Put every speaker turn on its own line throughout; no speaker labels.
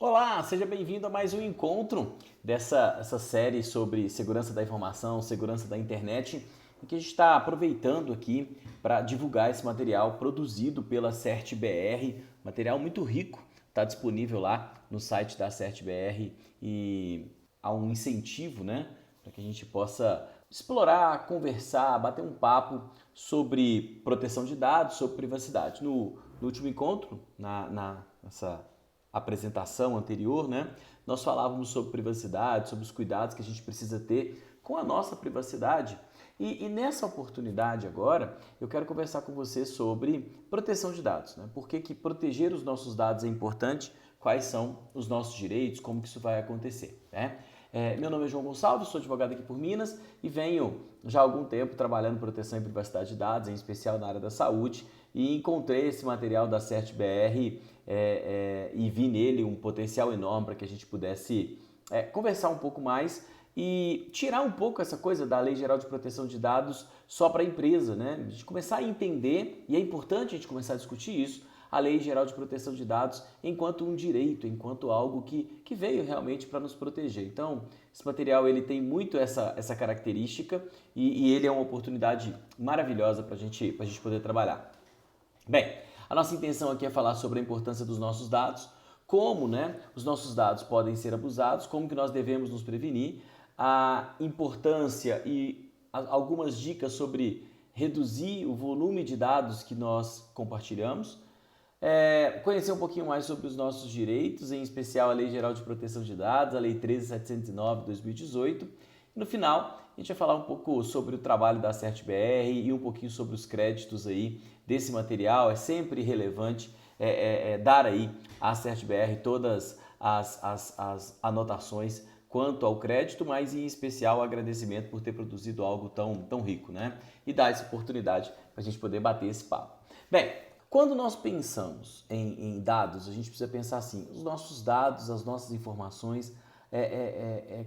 Olá, seja bem-vindo a mais um encontro dessa série sobre segurança da informação, segurança da internet, em que a gente está aproveitando aqui para divulgar esse material produzido pela CertBR, material muito rico, está disponível lá no site da CertBR e há um incentivo, né, para que a gente possa explorar, conversar, bater um papo sobre proteção de dados, sobre privacidade. No último encontro, nessa apresentação anterior, né, nós falávamos sobre privacidade, sobre os cuidados que a gente precisa ter com a nossa privacidade. E nessa oportunidade agora, eu quero conversar com você sobre proteção de dados, né? Por que proteger os nossos dados é importante, quais são os nossos direitos, como que isso vai acontecer, né? Meu nome é João Gonçalves, sou advogado aqui por Minas e venho já há algum tempo trabalhando em proteção e privacidade de dados, em especial na área da saúde, e encontrei esse material da CertBR e vi nele um potencial enorme para que a gente pudesse conversar um pouco mais e tirar um pouco essa coisa da Lei Geral de Proteção de Dados só para a empresa, né? A gente começar a entender, e é importante a gente começar a discutir isso, a Lei Geral de Proteção de Dados enquanto um direito, enquanto algo que veio realmente para nos proteger. Então, esse material ele tem muito essa característica e ele é uma oportunidade maravilhosa para a gente poder trabalhar. Bem, a nossa intenção aqui é falar sobre a importância dos nossos dados, como, né, os nossos dados podem ser abusados, como que nós devemos nos prevenir, a importância e algumas dicas sobre reduzir o volume de dados que nós compartilhamos, conhecer um pouquinho mais sobre os nossos direitos, em especial a Lei Geral de Proteção de Dados, a Lei 13.709 de 2018. E no final, a gente vai falar um pouco sobre o trabalho da CertBR e um pouquinho sobre os créditos aí desse material. É sempre relevante dar aí à CertBR todas as anotações quanto ao crédito, mas em especial o agradecimento por ter produzido algo tão rico, né? E dar essa oportunidade para a gente poder bater esse papo. Bem, quando nós pensamos em dados, a gente precisa pensar assim, os nossos dados, as nossas informações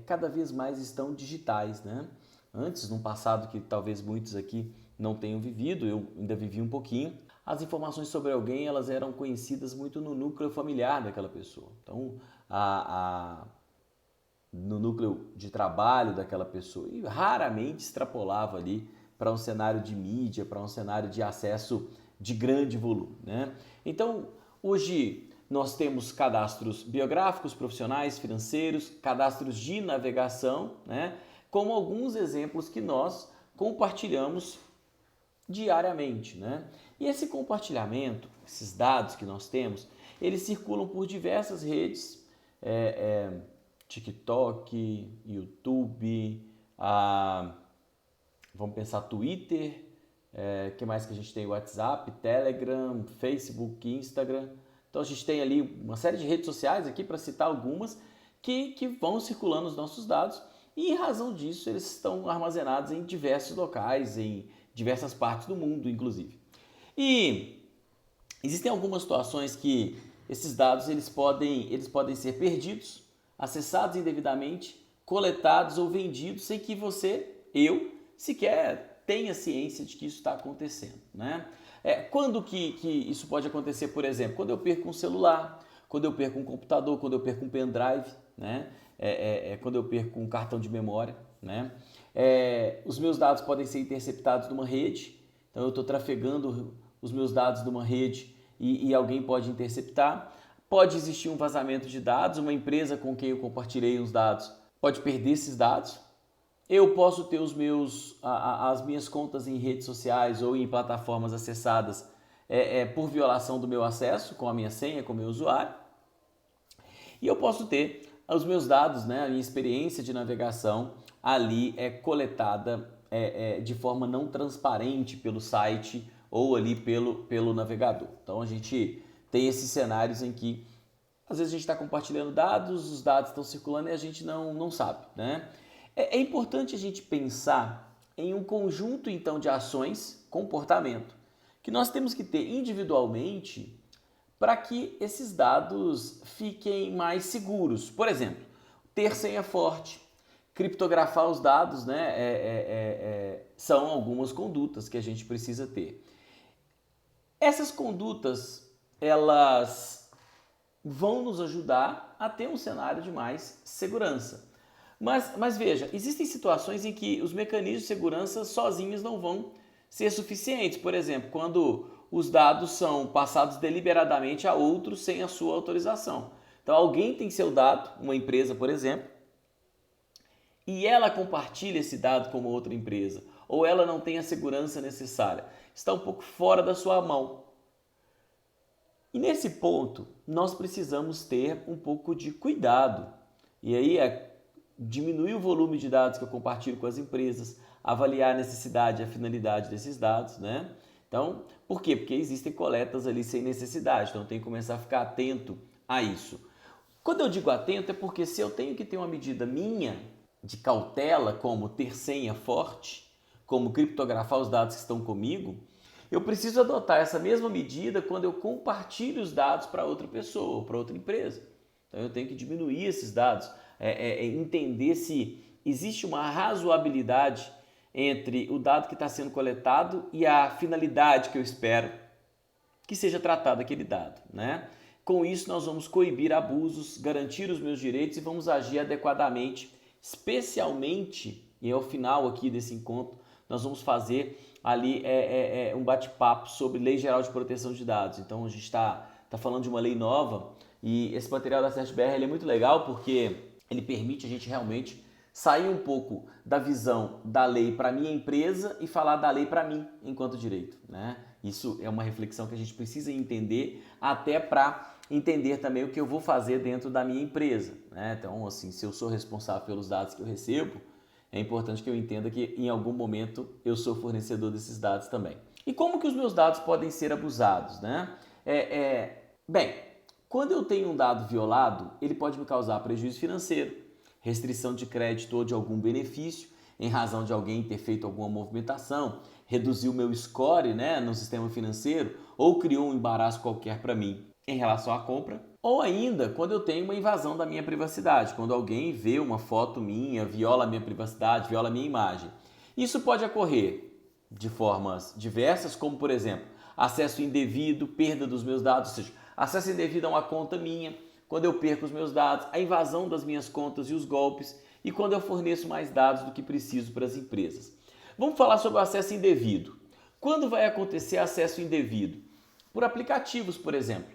cada vez mais estão digitais, né? Antes, num passado que talvez muitos aqui não tenham vivido, eu ainda vivi um pouquinho, as informações sobre alguém elas eram conhecidas muito no núcleo familiar daquela pessoa. Então, no núcleo de trabalho daquela pessoa e raramente extrapolava ali para um cenário de mídia, para um cenário de acesso de grande volume, né? Então, hoje nós temos cadastros biográficos, profissionais, financeiros, cadastros de navegação, né? Como alguns exemplos que nós compartilhamos diariamente, né? E esse compartilhamento, esses dados que nós temos, eles circulam por diversas redes, TikTok, YouTube, vamos pensar Twitter, que mais que a gente tem? WhatsApp, Telegram, Facebook, Instagram. Então a gente tem ali uma série de redes sociais aqui para citar algumas que vão circulando os nossos dados e em razão disso eles estão armazenados em diversos locais, em diversas partes do mundo, inclusive. E existem algumas situações que esses dados eles podem ser perdidos, acessados indevidamente, coletados ou vendidos sem que eu, sequer tenha ciência de que isso está acontecendo, né? Quando que isso pode acontecer, por exemplo? Quando eu perco um celular, quando eu perco um computador, quando eu perco um pendrive, né? Quando eu perco um cartão de memória, né? Os meus dados podem ser interceptados numa rede, então eu estou trafegando os meus dados numa rede e alguém pode interceptar. Pode existir um vazamento de dados, uma empresa com quem eu compartilhei os dados pode perder esses dados. Eu posso ter as minhas contas em redes sociais ou em plataformas acessadas por violação do meu acesso, com a minha senha, com o meu usuário. E eu posso ter os meus dados, né, a minha experiência de navegação ali coletada de forma não transparente pelo site ou ali pelo navegador. Então a gente tem esses cenários em que às vezes a gente está compartilhando dados, os dados estão circulando e a gente não sabe, né? É importante a gente pensar em um conjunto então de ações, comportamento, que nós temos que ter individualmente para que esses dados fiquem mais seguros. Por exemplo, ter senha forte, criptografar os dados, né, são algumas condutas que a gente precisa ter. Essas condutas, elas vão nos ajudar a ter um cenário de mais segurança. Mas veja, existem situações em que os mecanismos de segurança sozinhos não vão ser suficientes. Por exemplo, quando os dados são passados deliberadamente a outros sem a sua autorização. Então alguém tem seu dado, uma empresa, por exemplo, e ela compartilha esse dado com uma outra empresa, ou ela não tem a segurança necessária, está um pouco fora da sua mão. E nesse ponto, nós precisamos ter um pouco de cuidado. E aí diminuir o volume de dados que eu compartilho com as empresas, avaliar a necessidade e a finalidade desses dados, né? Então, por quê? Porque existem coletas ali sem necessidade, então tem que começar a ficar atento a isso. Quando eu digo atento é porque se eu tenho que ter uma medida minha de cautela, como ter senha forte, como criptografar os dados que estão comigo, eu preciso adotar essa mesma medida quando eu compartilho os dados para outra pessoa ou para outra empresa. Então eu tenho que diminuir esses dados, entender se existe uma razoabilidade entre o dado que está sendo coletado e a finalidade que eu espero que seja tratado aquele dado, né? Com isso nós vamos coibir abusos, garantir os meus direitos e vamos agir adequadamente, especialmente, e ao final aqui desse encontro, nós vamos fazer ali um bate-papo sobre Lei Geral de Proteção de Dados. Então a gente está falando de uma lei nova e esse material da CERT-BR ele é muito legal porque ele permite a gente realmente sair um pouco da visão da lei para a minha empresa e falar da lei para mim enquanto direito, né? Isso é uma reflexão que a gente precisa entender até para entender também o que eu vou fazer dentro da minha empresa, né? Então, assim, se eu sou responsável pelos dados que eu recebo, é importante que eu entenda que em algum momento eu sou fornecedor desses dados também. E como que os meus dados podem ser abusados, né? Bem, quando eu tenho um dado violado, ele pode me causar prejuízo financeiro, restrição de crédito ou de algum benefício, em razão de alguém ter feito alguma movimentação, reduziu o meu score, né, no sistema financeiro, ou criou um embaraço qualquer para mim em relação à compra, ou ainda quando eu tenho uma invasão da minha privacidade, quando alguém vê uma foto minha, viola a minha privacidade, viola a minha imagem. Isso pode ocorrer de formas diversas, como por exemplo, acesso indevido, perda dos meus dados, ou seja, acesso indevido a uma conta minha, quando eu perco os meus dados, a invasão das minhas contas e os golpes, e quando eu forneço mais dados do que preciso para as empresas. Vamos falar sobre o acesso indevido. Quando vai acontecer acesso indevido? Por aplicativos, por exemplo.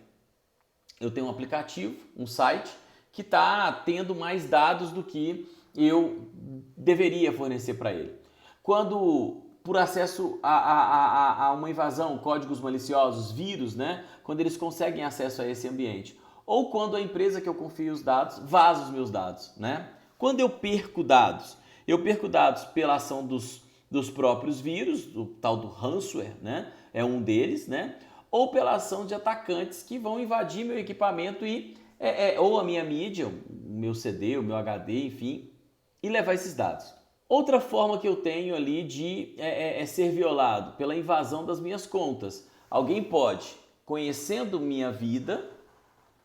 Eu tenho um aplicativo, um site, que está tendo mais dados do que eu deveria fornecer para ele. Quando, por acesso a uma invasão, códigos maliciosos, vírus, né? Quando eles conseguem acesso a esse ambiente. Ou quando a empresa que eu confio os dados vaza os meus dados, né? Quando eu perco dados pela ação dos próprios vírus, o tal do ransomware, né? É um deles, né? Ou pela ação de atacantes que vão invadir meu equipamento e ou a minha mídia, o meu CD, o meu HD, enfim, e levar esses dados. Outra forma que eu tenho ali de ser violado pela invasão das minhas contas. Alguém pode, conhecendo minha vida,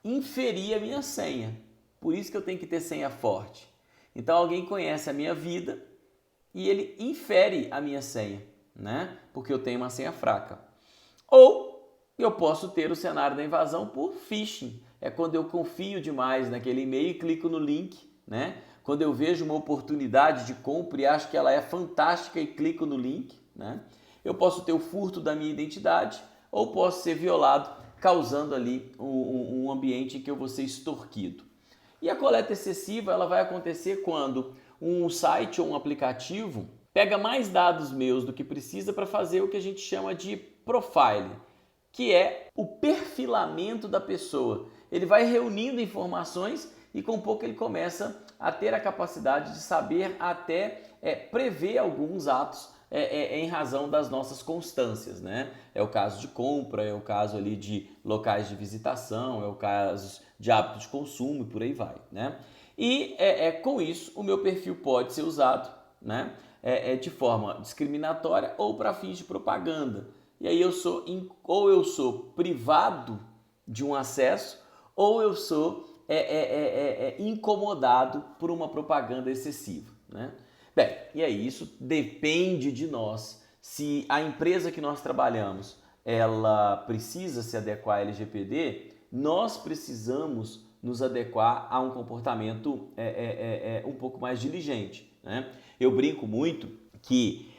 inferir a minha senha. Por isso que eu tenho que ter senha forte. Então alguém conhece a minha vida e ele infere a minha senha, né? Porque eu tenho uma senha fraca. Ou eu posso ter o cenário da invasão por phishing. É quando eu confio demais naquele e-mail e clico no link, né? Quando eu vejo uma oportunidade de compra e acho que ela é fantástica e clico no link, né? Eu posso ter o furto da minha identidade ou posso ser violado, causando ali um ambiente em que eu vou ser extorquido. E a coleta excessiva ela vai acontecer quando um site ou um aplicativo pega mais dados meus do que precisa para fazer o que a gente chama de profile, que é o perfilamento da pessoa. Ele vai reunindo informações e com pouco ele começa a ter a capacidade de saber até prever alguns atos em razão das nossas constâncias, né? É o caso de compra, é o caso ali de locais de visitação, é o caso de hábito de consumo e por aí vai, né? E com isso o meu perfil pode ser usado, né? De forma discriminatória ou para fins de propaganda. E aí eu sou privado de um acesso ou eu sou incomodado por uma propaganda excessiva, né? Bem, e aí isso depende de nós. Se a empresa que nós trabalhamos ela precisa se adequar à LGPD, nós precisamos nos adequar a um comportamento um pouco mais diligente, né? Eu brinco muito que,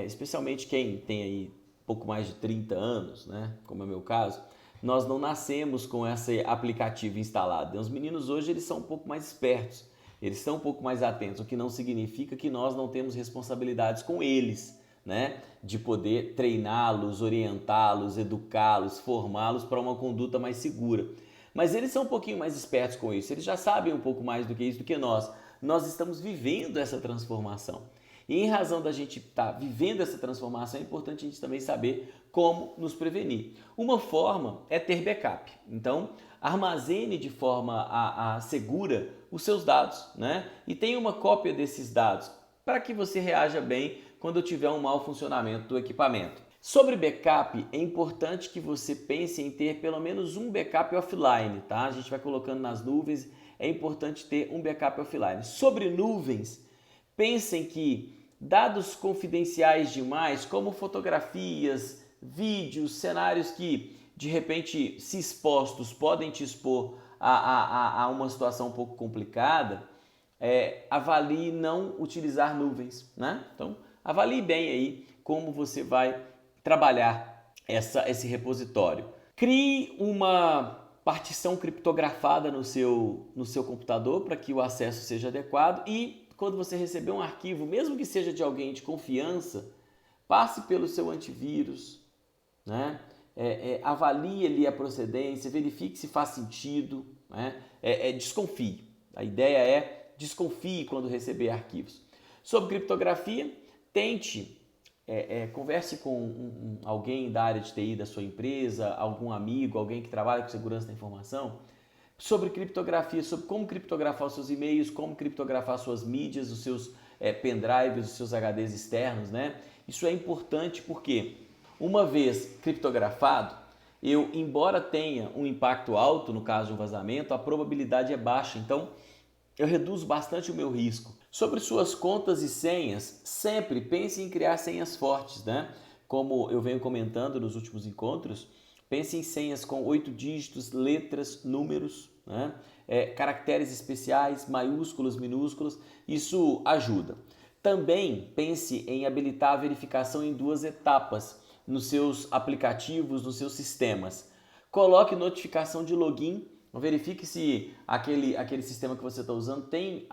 especialmente quem tem aí pouco mais de 30 anos, né, como é o meu caso, nós não nascemos com esse aplicativo instalado. Os meninos hoje eles são um pouco mais espertos, eles são um pouco mais atentos, o que não significa que nós não temos responsabilidades com eles, né, de poder treiná-los, orientá-los, educá-los, formá-los para uma conduta mais segura. Mas eles são um pouquinho mais espertos com isso, eles já sabem um pouco mais do que isso do que nós. Nós estamos vivendo essa transformação. E em razão da gente estar vivendo essa transformação, é importante a gente também saber como nos prevenir. Uma forma é ter backup. Então, armazene de forma segura os seus dados, né? E tenha uma cópia desses dados para que você reaja bem quando tiver um mau funcionamento do equipamento. Sobre backup, é importante que você pense em ter pelo menos um backup offline, tá? A gente vai colocando nas nuvens, é importante ter um backup offline. Sobre nuvens, pensem que dados confidenciais demais, como fotografias, vídeos, cenários que de repente, se expostos, podem te expor a uma situação um pouco complicada, avalie não utilizar nuvens, né? Então, avalie bem aí como você vai trabalhar esse repositório. Crie uma partição criptografada no seu computador para que o acesso seja adequado e quando você receber um arquivo, mesmo que seja de alguém de confiança, passe pelo seu antivírus, né? Avalie ali a procedência, verifique se faz sentido, né? Desconfie. A ideia é desconfie quando receber arquivos. Sobre criptografia, tente, converse com alguém da área de TI da sua empresa, algum amigo, alguém que trabalha com segurança da informação, sobre criptografia, sobre como criptografar os seus e-mails, como criptografar suas mídias, os seus pendrives, os seus HDs externos, né? Isso é importante porque, uma vez criptografado, embora tenha um impacto alto no caso de um vazamento, a probabilidade é baixa, então eu reduzo bastante o meu risco. Sobre suas contas e senhas, sempre pense em criar senhas fortes, né? Como eu venho comentando nos últimos encontros, pense em senhas com 8 dígitos, letras, números, né? Caracteres especiais, maiúsculos, minúsculos, isso ajuda. Também pense em habilitar a verificação em 2 etapas nos seus aplicativos, nos seus sistemas. Coloque notificação de login, verifique se aquele sistema que você está usando tem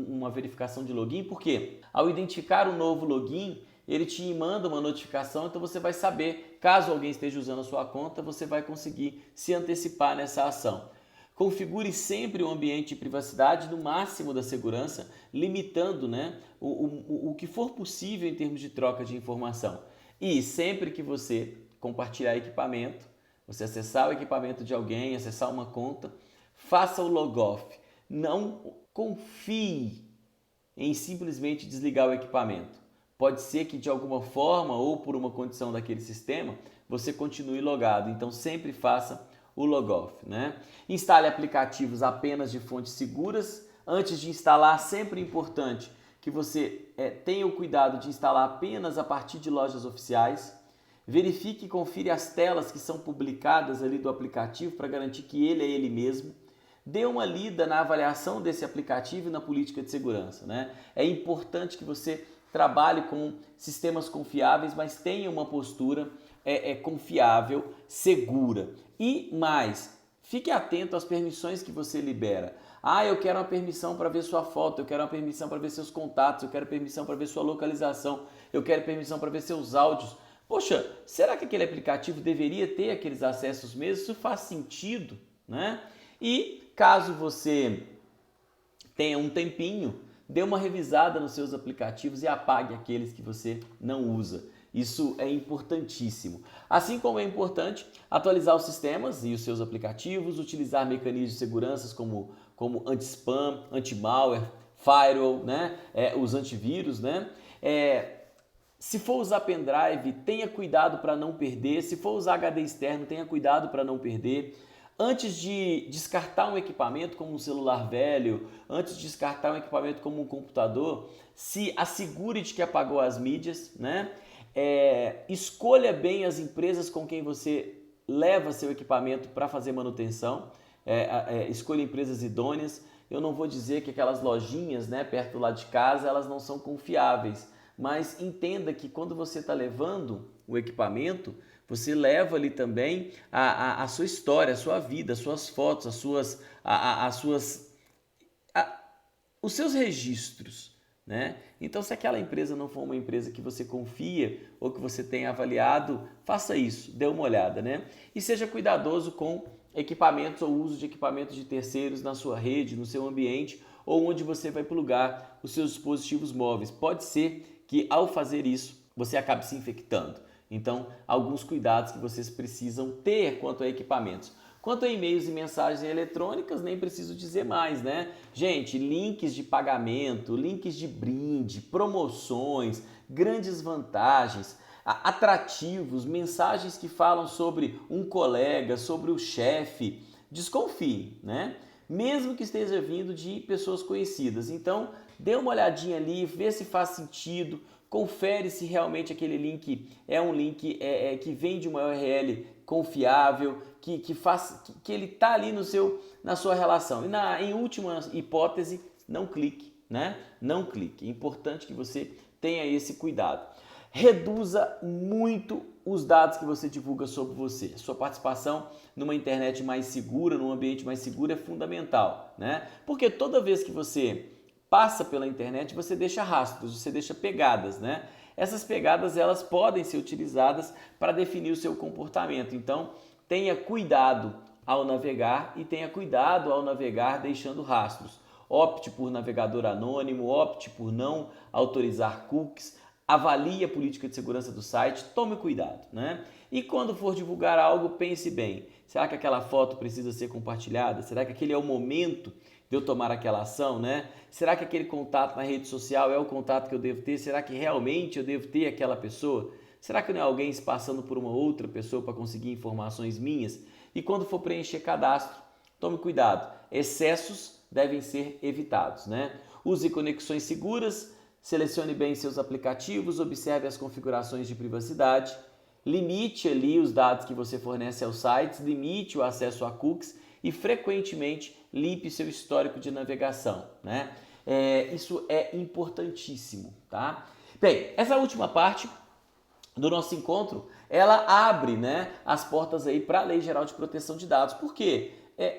uma verificação de login, porque ao identificar um novo login, ele te manda uma notificação, então você vai saber, caso alguém esteja usando a sua conta, você vai conseguir se antecipar nessa ação. Configure sempre o ambiente de privacidade no máximo da segurança, limitando, né, o que for possível em termos de troca de informação. E sempre que você compartilhar equipamento, você acessar o equipamento de alguém, acessar uma conta, faça o logoff. Não confie em simplesmente desligar o equipamento. Pode ser que de alguma forma ou por uma condição daquele sistema, você continue logado. Então sempre faça o logoff, né? Instale aplicativos apenas de fontes seguras. Antes de instalar, sempre é importante que você tenha o cuidado de instalar apenas a partir de lojas oficiais. Verifique e confira as telas que são publicadas ali do aplicativo para garantir que ele é ele mesmo. Dê uma lida na avaliação desse aplicativo e na política de segurança, né? É importante que você trabalhe com sistemas confiáveis, mas tenha uma postura confiável, segura. E mais, fique atento às permissões que você libera. Eu quero uma permissão para ver sua foto, eu quero uma permissão para ver seus contatos, eu quero permissão para ver sua localização, eu quero permissão para ver seus áudios. Poxa, será que aquele aplicativo deveria ter aqueles acessos mesmo? Isso faz sentido, né? E caso você tenha um tempinho, dê uma revisada nos seus aplicativos e apague aqueles que você não usa. Isso é importantíssimo. Assim como é importante atualizar os sistemas e os seus aplicativos, utilizar mecanismos de segurança como anti-spam, anti-malware, firewall, né? Os antivírus, né? Se for usar pendrive, tenha cuidado para não perder. Se for usar HD externo, tenha cuidado para não perder. Antes de descartar um equipamento como um celular velho, antes de descartar um equipamento como um computador, se assegure de que apagou as mídias, né? Escolha bem as empresas com quem você leva seu equipamento para fazer manutenção, escolha empresas idôneas. Eu não vou dizer que aquelas lojinhas, né, perto lá de casa, elas não são confiáveis, mas entenda que quando você está levando o equipamento, você leva ali também a sua história, a sua vida, as suas fotos, os seus registros, né? Então, se aquela empresa não for uma empresa que você confia ou que você tenha avaliado, faça isso, dê uma olhada, né? E seja cuidadoso com equipamentos ou uso de equipamentos de terceiros na sua rede, no seu ambiente ou onde você vai plugar os seus dispositivos móveis. Pode ser que ao fazer isso você acabe se infectando. Então, alguns cuidados que vocês precisam ter quanto a equipamentos. Quanto a e-mails e mensagens eletrônicas, nem preciso dizer mais, né? Gente, links de pagamento, links de brinde, promoções, grandes vantagens, atrativos, mensagens que falam sobre um colega, sobre o chefe, desconfie, né? Mesmo que esteja vindo de pessoas conhecidas. Então, dê uma olhadinha ali, vê se faz sentido, confere se realmente aquele link é um link que vem de uma URL confiável, que ele está ali na sua relação. E em última hipótese, não clique, né? Não clique. É importante que você tenha esse cuidado. Reduza muito os dados que você divulga sobre você. Sua participação numa internet mais segura, num ambiente mais seguro é fundamental, né? Porque toda vez que você passa pela internet, você deixa rastros, você deixa pegadas, né? Essas pegadas, elas podem ser utilizadas para definir o seu comportamento. Então, tenha cuidado ao navegar e tenha cuidado ao navegar deixando rastros. Opte por navegador anônimo, opte por não autorizar cookies, avalie a política de segurança do site, tome cuidado, né? E quando for divulgar algo, pense bem. Será que aquela foto precisa ser compartilhada? Será que aquele é o momento de eu tomar aquela ação, né? Será que aquele contato na rede social é o contato que eu devo ter? Será que realmente eu devo ter aquela pessoa? Será que não é alguém se passando por uma outra pessoa para conseguir informações minhas? E quando for preencher cadastro, tome cuidado. Excessos devem ser evitados, né? Use conexões seguras, selecione bem seus aplicativos, observe as configurações de privacidade, limite ali os dados que você fornece aos sites, limite o acesso a cookies e frequentemente limpe seu histórico de navegação, né? Isso é importantíssimo, tá? Bem, essa última parte do nosso encontro, ela abre, né, as portas aí para a Lei Geral de Proteção de Dados. Por quê?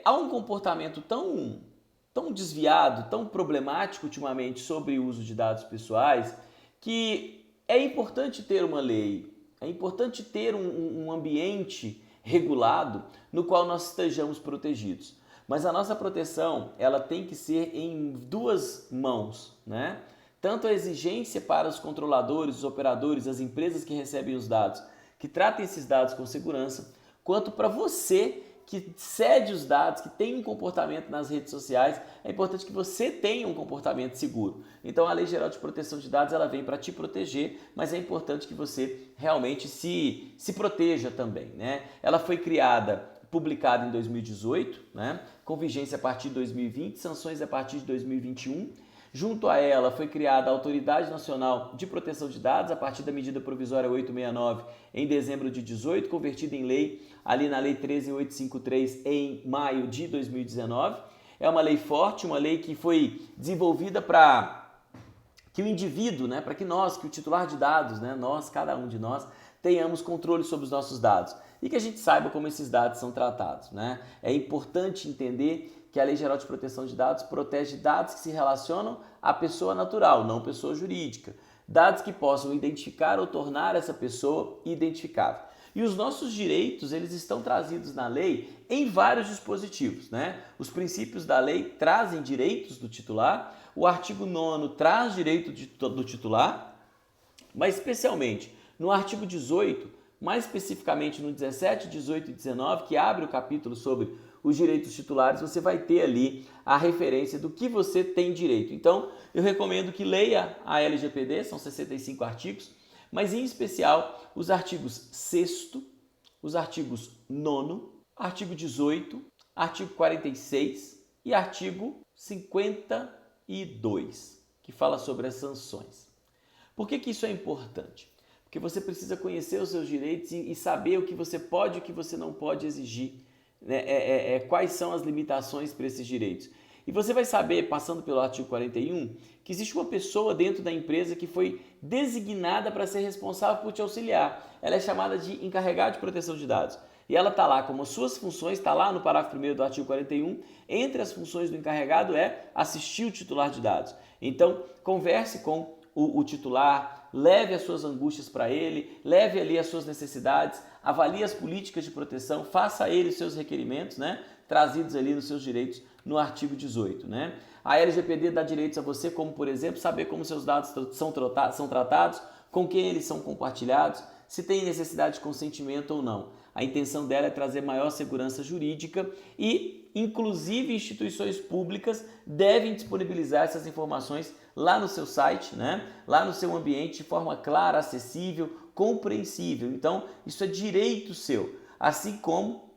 Há um comportamento tão desviado, tão problemático ultimamente sobre o uso de dados pessoais, que é importante ter uma lei, é importante ter um ambiente regulado no qual nós estejamos protegidos. Mas a nossa proteção, ela tem que ser em duas mãos, né? Tanto a exigência para os controladores, os operadores, as empresas que recebem os dados, que tratem esses dados com segurança, quanto para você que cede os dados, que tem um comportamento nas redes sociais, é importante que você tenha um comportamento seguro. Então a Lei Geral de Proteção de Dados, ela vem para te proteger, mas é importante que você realmente se proteja também, né? Ela foi publicada em 2018, né? Com vigência a partir de 2020, sanções a partir de 2021. Junto a ela foi criada a Autoridade Nacional de Proteção de Dados a partir da medida provisória 869 em dezembro de 18, convertida em lei ali na Lei 13.853 em maio de 2019. É uma lei forte, uma lei que foi desenvolvida para que o indivíduo, né, para que nós, que o titular de dados, né, nós, cada um de nós, tenhamos controle sobre os nossos dados e que a gente saiba como esses dados são tratados, né? É importante entender que a Lei Geral de Proteção de Dados protege dados que se relacionam à pessoa natural, não pessoa jurídica. Dados que possam identificar ou tornar essa pessoa identificável. E os nossos direitos, eles estão trazidos na lei em vários dispositivos, né? Os princípios da lei trazem direitos do titular, o artigo 9º traz direito do titular, mas especialmente no artigo 18, mais especificamente no 17, 18 e 19, que abre o capítulo sobre os direitos titulares, você vai ter ali a referência do que você tem direito. Então, eu recomendo que leia a LGPD, são 65 artigos, mas em especial os artigos 6º, os artigos 9º, artigo 18, artigo 46 e artigo 52, que fala sobre as sanções. Por que isso é importante? porque você precisa conhecer os seus direitos e saber o que você pode e o que você não pode exigir, né? Quais são as limitações para esses direitos. E você vai saber, passando pelo artigo 41, que existe uma pessoa dentro da empresa que foi designada para ser responsável por te auxiliar. Ela é chamada de encarregado de proteção de dados. E ela está lá como suas funções, está lá no parágrafo 1º do artigo 41, entre as funções do encarregado é assistir o titular de dados. Então, converse com o titular, leve as suas angústias para ele, leve ali as suas necessidades, avalie as políticas de proteção, faça a ele os seus requerimentos, né, trazidos ali nos seus direitos no artigo 18. Né? A LGPD dá direitos a você, como por exemplo, saber como seus dados são tratados, com quem eles são compartilhados, se tem necessidade de consentimento ou não. A intenção dela é trazer maior segurança jurídica e, inclusive, instituições públicas devem disponibilizar essas informações lá no seu site, né? Lá no seu ambiente, de forma clara, acessível, compreensível. Então, isso é direito seu, assim como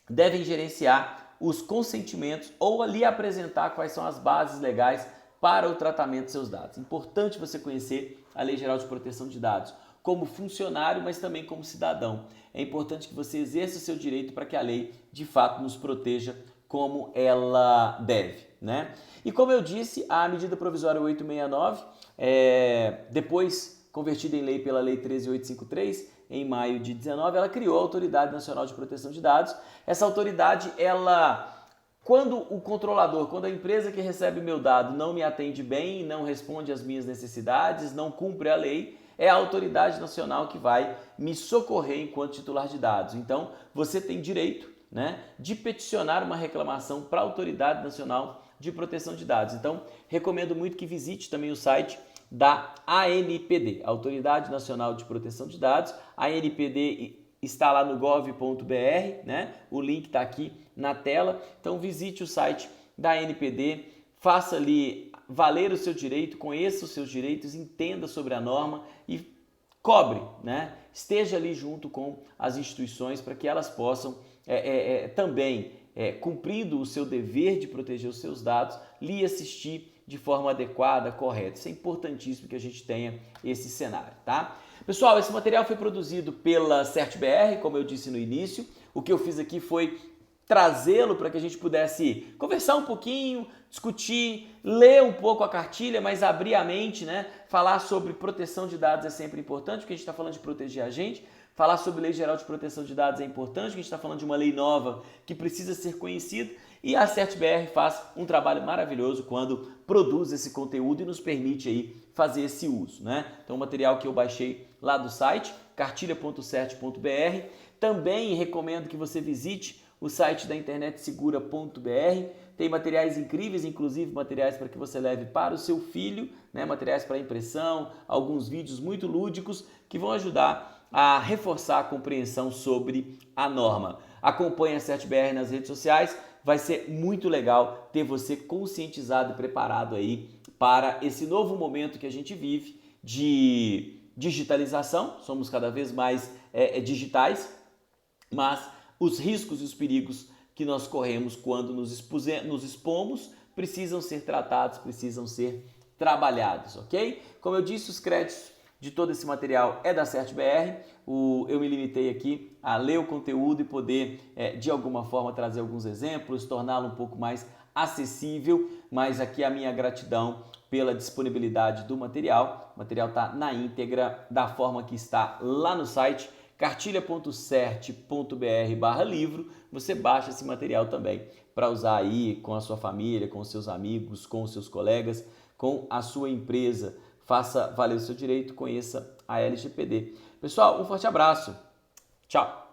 devem gerenciar os consentimentos ou ali apresentar quais são as bases legais para o tratamento de seus dados. Importante você conhecer a Lei Geral de Proteção de Dados como funcionário, mas também como cidadão. É importante que você exerça o seu direito para que a lei, de fato, nos proteja como ela deve, né? E como eu disse, a medida provisória 869, depois convertida em lei pela Lei 13.853, em maio de 19, ela criou a Autoridade Nacional de Proteção de Dados. Essa autoridade, quando o controlador, quando a empresa que recebe meu dado não me atende bem, não responde às minhas necessidades, não cumpre a lei, é a autoridade nacional que vai me socorrer enquanto titular de dados. Então, você tem direito, né, de peticionar uma reclamação para a Autoridade Nacional de Proteção de Dados. Então, recomendo muito que visite também o site da ANPD, Autoridade Nacional de Proteção de Dados. A ANPD está lá no gov.br, né? O link está aqui na tela. Então, visite o site da ANPD, faça ali valer o seu direito, conheça os seus direitos, entenda sobre a norma e cobre, né? Esteja ali junto com as instituições para que elas possam também, cumprindo o seu dever de proteger os seus dados, lhe assistir de forma adequada, correta. Isso é importantíssimo que a gente tenha esse cenário, tá? Pessoal, esse material foi produzido pela CertBR, como eu disse no início. O que eu fiz aqui foi trazê-lo para que a gente pudesse conversar um pouquinho, discutir, ler um pouco a cartilha, mas abrir a mente, né? Falar sobre proteção de dados é sempre importante, porque a gente está falando de proteger a gente. Falar sobre Lei Geral de Proteção de Dados é importante, porque a gente está falando de uma lei nova que precisa ser conhecida. E a CertBR faz um trabalho maravilhoso quando produz esse conteúdo e nos permite aí fazer esse uso, né? Então, o material que eu baixei lá do site, cartilha.cert.br. Também recomendo que você visite o site da internetsegura.br. Tem materiais incríveis, inclusive materiais para que você leve para o seu filho, né? Materiais para impressão, alguns vídeos muito lúdicos que vão ajudar a reforçar a compreensão sobre a norma. Acompanhe a CertBR nas redes sociais, vai ser muito legal ter você conscientizado e preparado aí para esse novo momento que a gente vive de digitalização. Somos cada vez mais digitais, mas os riscos e os perigos que nós corremos quando nos expomos precisam ser tratados, precisam ser trabalhados, ok? Como eu disse, os créditos de todo esse material é da CertBR. Eu me limitei aqui a ler o conteúdo e poder, de alguma forma, trazer alguns exemplos, torná-lo um pouco mais acessível, mas aqui a minha gratidão pela disponibilidade do material. O material está na íntegra, da forma que está lá no site, cartilha.cert.br/livro. Você baixa esse material também para usar aí com a sua família, com os seus amigos, com os seus colegas, com a sua empresa. Faça valer o seu direito, conheça a LGPD. Pessoal, um forte abraço. Tchau!